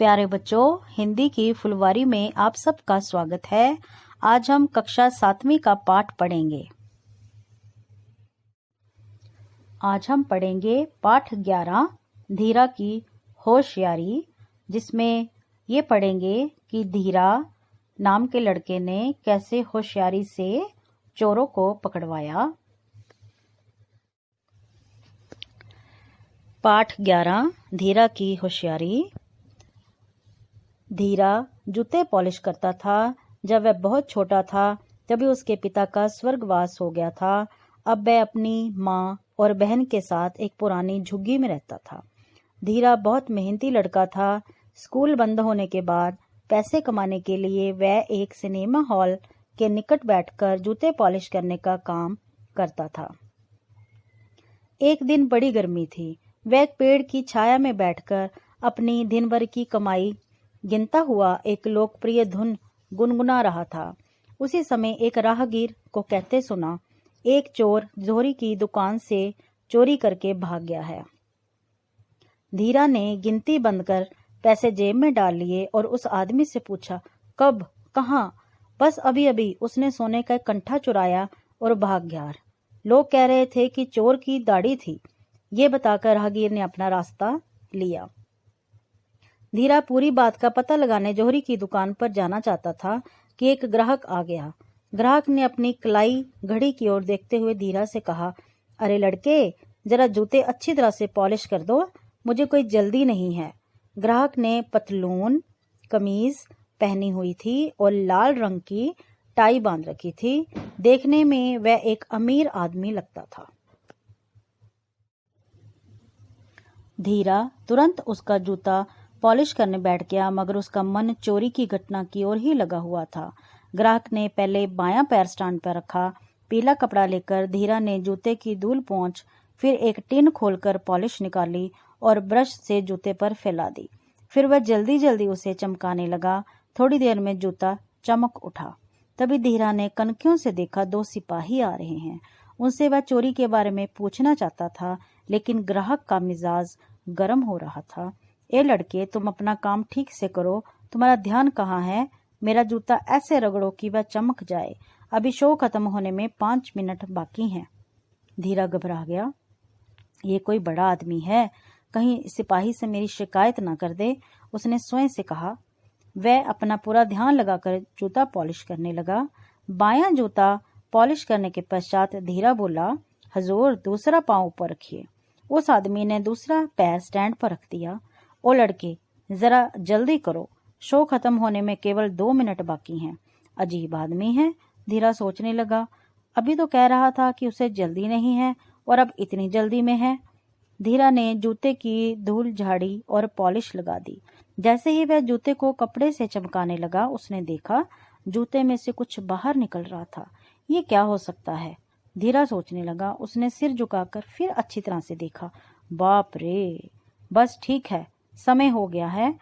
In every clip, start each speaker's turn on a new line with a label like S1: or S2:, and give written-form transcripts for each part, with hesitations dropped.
S1: प्यारे बच्चों, हिंदी की फुलवारी में आप सबका स्वागत है। आज हम कक्षा 7वीं का पाठ पढ़ेंगे। आज हम पढ़ेंगे पाठ 11 धीरा की होशियारी, जिसमें ये पढ़ेंगे कि धीरा नाम के लड़के ने कैसे होशियारी से चोरों को पकड़वाया। पाठ 11 धीरा की होशियारी। धीरा जूते पॉलिश करता था। जब वह बहुत छोटा था तभी उसके पिता का स्वर्गवास हो गया था। अब वह अपनी माँ और बहन के साथ एक पुरानी झुग्गी में रहता था। धीरा बहुत मेहनती लड़का था। स्कूल बंद होने के बाद पैसे कमाने के लिए वह एक सिनेमा हॉल के निकट बैठकर जूते पॉलिश करने का काम करता था। एक दिन बड़ी गर्मी थी। वह एक पेड़ की छाया में बैठकर अपनी दिन भर की कमाई गिनता हुआ एक लोकप्रिय धुन गुनगुना रहा था। उसी समय एक राहगीर को कहते सुना, एक चोर जोहरी की दुकान से चोरी करके भाग गया है। धीरा ने गिनती बंद कर पैसे जेब में डाल लिए और उस आदमी से पूछा, कब, कहाँ? बस अभी अभी उसने सोने का एक कंठा चुराया और भाग गया। लोग कह रहे थे कि चोर की दाढ़ी थी। ये बताकर राहगीर ने अपना रास्ता लिया। धीरा पूरी बात का पता लगाने जोहरी की दुकान पर जाना चाहता था कि एक ग्राहक आ गया। ग्राहक ने अपनी कलाई घड़ी की ओर देखते हुए धीरा से कहा, अरे लड़के, जरा जूते अच्छी तरह से पॉलिश कर दो, मुझे कोई जल्दी नहीं है। ग्राहक ने पतलून कमीज पहनी हुई थी और लाल रंग की टाई बांध रखी थी। देखने में वह एक अमीर आदमी लगता था। धीरा तुरंत उसका जूता पॉलिश करने बैठ गया, मगर उसका मन चोरी की घटना की ओर ही लगा हुआ था। ग्राहक ने पहले बायां पैर स्टैंड पर रखा। पीला कपड़ा लेकर धीरा ने जूते की धूल पोंछ, फिर एक टिन खोलकर पॉलिश निकाली और ब्रश से जूते पर फैला दी। फिर वह जल्दी जल्दी उसे चमकाने लगा। थोड़ी देर में जूता चमक उठा। तभी धीरा ने कनखियों से देखा, 2 सिपाही आ रहे हैं। उनसे वह चोरी के बारे में पूछना चाहता था, लेकिन ग्राहक का मिजाज गर्म हो रहा था। ए लड़के, तुम अपना काम ठीक से करो, तुम्हारा ध्यान कहाँ है? मेरा जूता ऐसे रगड़ो कि वह चमक जाए। अभी शो खत्म होने में 5 मिनट बाकी हैं। धीरा घबरा गया। ये कोई बड़ा आदमी है, कहीं सिपाही से मेरी शिकायत ना कर दे, उसने स्वयं से कहा। वह अपना पूरा ध्यान लगाकर जूता पॉलिश करने लगा। बायां जूता पॉलिश करने के पश्चात धीरा बोला, हजूर, दूसरा पांव ऊपर रखिए। उस आदमी ने दूसरा पैर स्टैंड पर रख दिया। ओ लड़के, जरा जल्दी करो, शो खत्म होने में केवल 2 मिनट बाकी हैं। अजीब आदमी है, धीरा सोचने लगा। अभी तो कह रहा था कि उसे जल्दी नहीं है और अब इतनी जल्दी में है। धीरा ने जूते की धूल झाड़ी और पॉलिश लगा दी। जैसे ही वह जूते को कपड़े से चमकाने लगा, उसने देखा जूते में से कुछ बाहर निकल रहा था। ये क्या हो सकता है? धीरा सोचने लगा। उसने सिर झुकाकर फिर अच्छी तरह से देखा। बाप रे, बस ठीक है, समय हो गया है।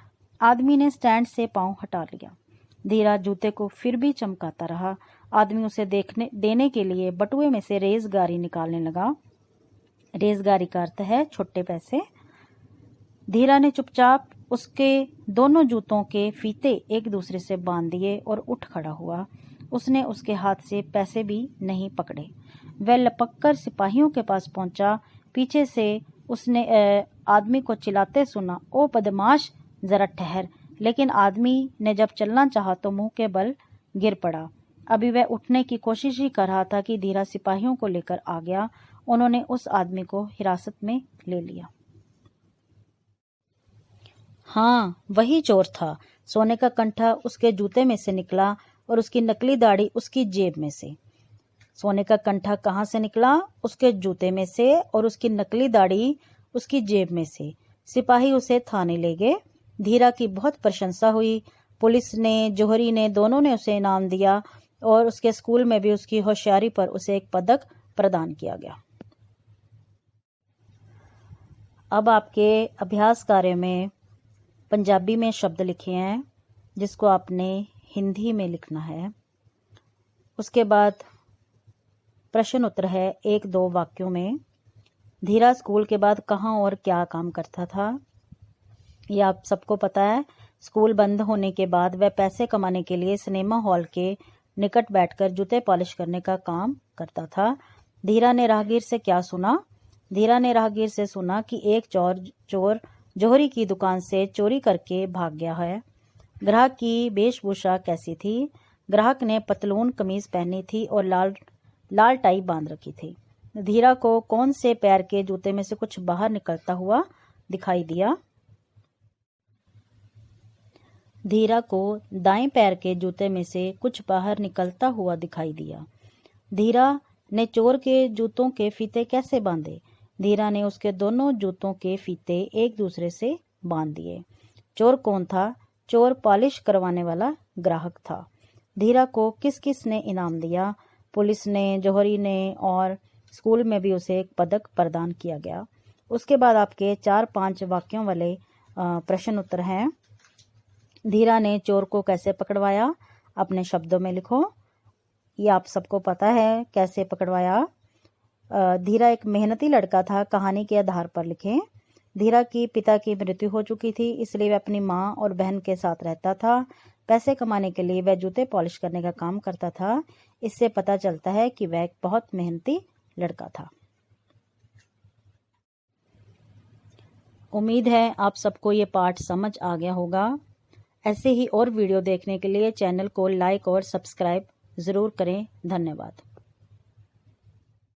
S1: आदमी ने स्टैंड से पांव हटा लिया। धीरा जूते को फिर भी चमकाता रहा। आदमी उसे देने के लिए बटुए में से रेजगारी निकालने लगा। रेजगारी का अर्थ है छोटे पैसे। धीरा ने चुपचाप उसके दोनों जूतों के फीते एक दूसरे से बांध दिए और उठ खड़ा हुआ। उसने उसके हाथ से पैसे भी नहीं पकड़े। वह लपककर सिपाहियों के पास पहुंचा। पीछे से उसने आदमी को चिल्लाते सुना, ओ बदमाश, जरा ठहर। लेकिन आदमी ने जब चलना चाहा तो मुंह के बल गिर पड़ा। अभी वह उठने की कोशिश ही कर रहा था कि धीरा सिपाहियों को लेकर आ गया। उन्होंने उस आदमी को हिरासत में ले लिया। हाँ, वही चोर था। सोने का कंठा उसके जूते में से निकला और उसकी नकली दाढ़ी उसकी जेब में से। सोने का कंठा कहाँ से निकला? उसके जूते में से, और उसकी नकली दाढ़ी उसकी जेब में से। सिपाही उसे थाने ले गए। धीरा की बहुत प्रशंसा हुई। पुलिस ने, जोहरी ने, दोनों ने उसे इनाम दिया और उसके स्कूल में भी उसकी होशियारी पर उसे एक पदक प्रदान किया गया। अब आपके अभ्यास कार्य में पंजाबी में शब्द लिखे हैं, जिसको आपने हिंदी में लिखना है। उसके बाद प्रश्न उत्तर है 1-2 वाक्यों में। धीरा स्कूल के बाद कहाँ और क्या काम करता था, ये आप सबको पता है। स्कूल बंद होने के बाद वह पैसे कमाने के लिए सिनेमा हॉल के निकट बैठकर जूते पॉलिश करने का काम करता था। धीरा ने राहगीर से क्या सुना? धीरा ने राहगीर से सुना कि एक चोर जौहरी की दुकान से चोरी करके भाग गया है। ग्राहक की वेशभूषा कैसी थी? ग्राहक ने पतलून कमीज पहनी थी और लाल टाई बांध रखी थी। धीरा को कौन से पैर के जूते में से कुछ बाहर निकलता हुआ दिखाई दिया? धीरा को दाएं पैर के जूते में से कुछ बाहर निकलता हुआ दिखाई दिया। धीरा ने चोर के जूतों के फीते कैसे बांधे? धीरा ने उसके दोनों जूतों के फीते एक दूसरे से बांध दिए। चोर कौन था? चोर पॉलिश करवाने वाला ग्राहक था। धीरा को किस किस ने इनाम दिया? पुलिस ने, जौहरी ने और स्कूल में भी उसे एक पदक प्रदान किया गया। उसके बाद आपके 4-5 वाक्यों वाले प्रश्न उत्तर हैं। धीरा ने चोर को कैसे पकड़वाया? अपने शब्दों में लिखो। ये आप सबको पता है कैसे पकड़वाया। धीरा एक मेहनती लड़का था, कहानी के आधार पर लिखें। धीरा की पिता की मृत्यु हो चुकी थी, इसलिए वह अपनी माँ और बहन के साथ रहता था। पैसे कमाने के लिए वह जूते पॉलिश करने का काम करता था। इससे पता चलता है कि वह एक बहुत मेहनती लड़का था। उम्मीद है आप सबको ये पाठ समझ आ गया होगा। ऐसे ही और वीडियो देखने के लिए चैनल को लाइक और सब्सक्राइब ज़रूर करें। धन्यवाद।